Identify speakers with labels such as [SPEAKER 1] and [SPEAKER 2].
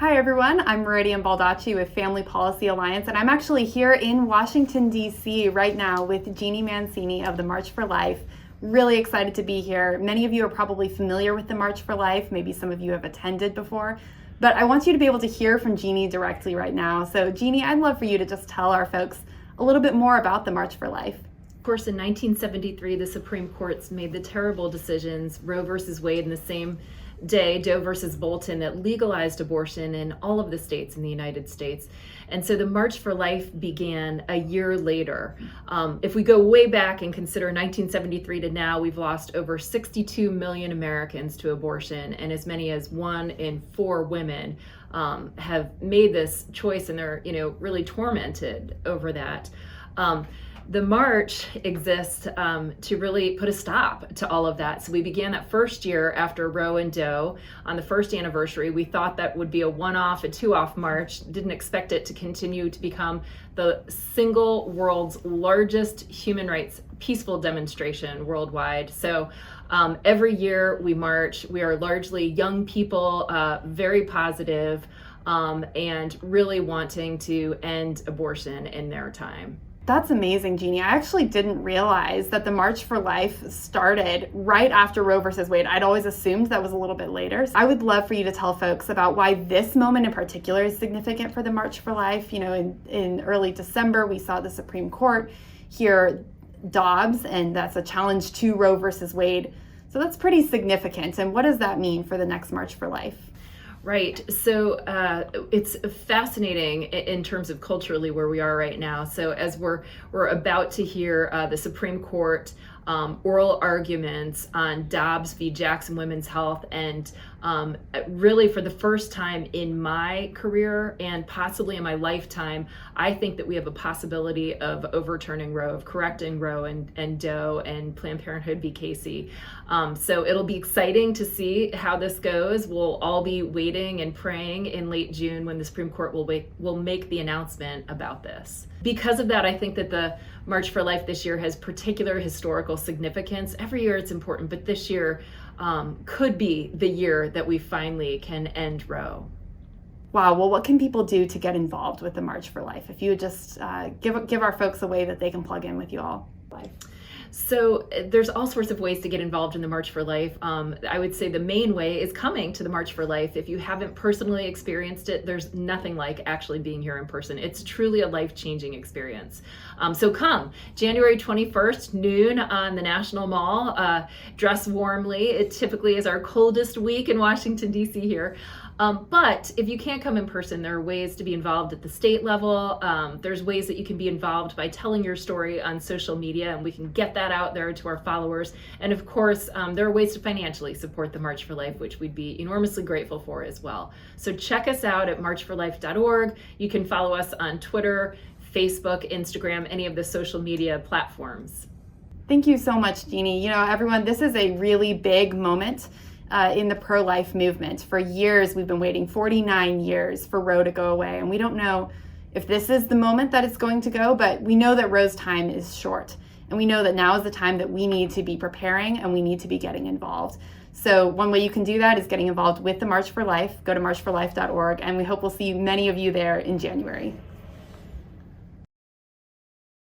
[SPEAKER 1] Hi everyone, I'm Meridian Baldacci with Family Policy Alliance, and I'm actually here in Washington, D.C. right now with Jeanne Mancini of the March for Life. Really excited to be here. Many of you are probably familiar with the March for Life, maybe some of you have attended before, but I want you to be able to hear from Jeanne directly right now. So Jeanne, I'd love for you to just tell our folks a little bit more about the March for Life.
[SPEAKER 2] Of course, in 1973, the Supreme Court's made the terrible decisions, Roe versus Wade, in the same day, Doe versus Bolton, that legalized abortion in all of the states in the United States. And so the March for Life began a year later. If we go way back and consider 1973 to now, we've lost over 62 million Americans to abortion, and as many as 1 in 4 women have made this choice, and they're really tormented over that. The March exists to really put a stop to all of that. So we began that first year after Roe and Doe. On the first anniversary, we thought that would be a one-off, a two-off march. Didn't expect it to continue to become the single world's largest human rights peaceful demonstration worldwide. So every year we march. We are largely young people, very positive, and really wanting to end abortion in their time.
[SPEAKER 1] That's amazing, Jeanne. I actually didn't realize that the March for Life started right after Roe versus Wade. I'd always assumed that was a little bit later. I would love for you to tell folks about why this moment in particular is significant for the March for Life. In early December, we saw the Supreme Court hear Dobbs, and that's a challenge to Roe versus Wade. So that's pretty significant. And what does that mean for the next March for Life?
[SPEAKER 2] Right. So it's fascinating in terms of culturally where we are right now. So as we're about to hear the Supreme Court oral arguments on Dobbs v. Jackson Women's Health, and really for the first time in my career and possibly in my lifetime, I think that we have a possibility of overturning Roe, of correcting Roe and Doe and Planned Parenthood v. Casey. So it'll be exciting to see how this goes. We'll all be waiting and praying in late June when the Supreme Court will make the announcement about this. Because of that, I think that the March for Life this year has particular historical significance. Every year it's important, but this year could be the year that we finally can end Roe.
[SPEAKER 1] Wow. Well, what can people do to get involved with the March for Life? If you would just give our folks a way that they can plug in with you all.
[SPEAKER 2] So there's all sorts of ways to get involved in the March for Life. I would say the main way is coming to the March for Life. If you haven't personally experienced it, there's nothing like actually being here in person. It's truly a life-changing experience. So come, January 21st, noon on the National Mall. Dress warmly. It typically is our coldest week in Washington, D.C. here. But if you can't come in person, there are ways to be involved at the state level. There's ways that you can be involved by telling your story on social media, and we can get that out there to our followers. And of course, there are ways to financially support the March for Life, which we'd be enormously grateful for as well. So check us out at marchforlife.org. You can follow us on Twitter, Facebook, Instagram, any of the social media platforms.
[SPEAKER 1] Thank you so much, Jeanne. Everyone, this is a really big moment in the pro-life movement. For years, we've been waiting 49 years for Roe to go away, and we don't know if this is the moment that it's going to go, but we know that Roe's time is short, and we know that now is the time that we need to be preparing and we need to be getting involved. So one way you can do that is getting involved with the March for Life. Go to marchforlife.org, and we hope we'll see many of you there in January.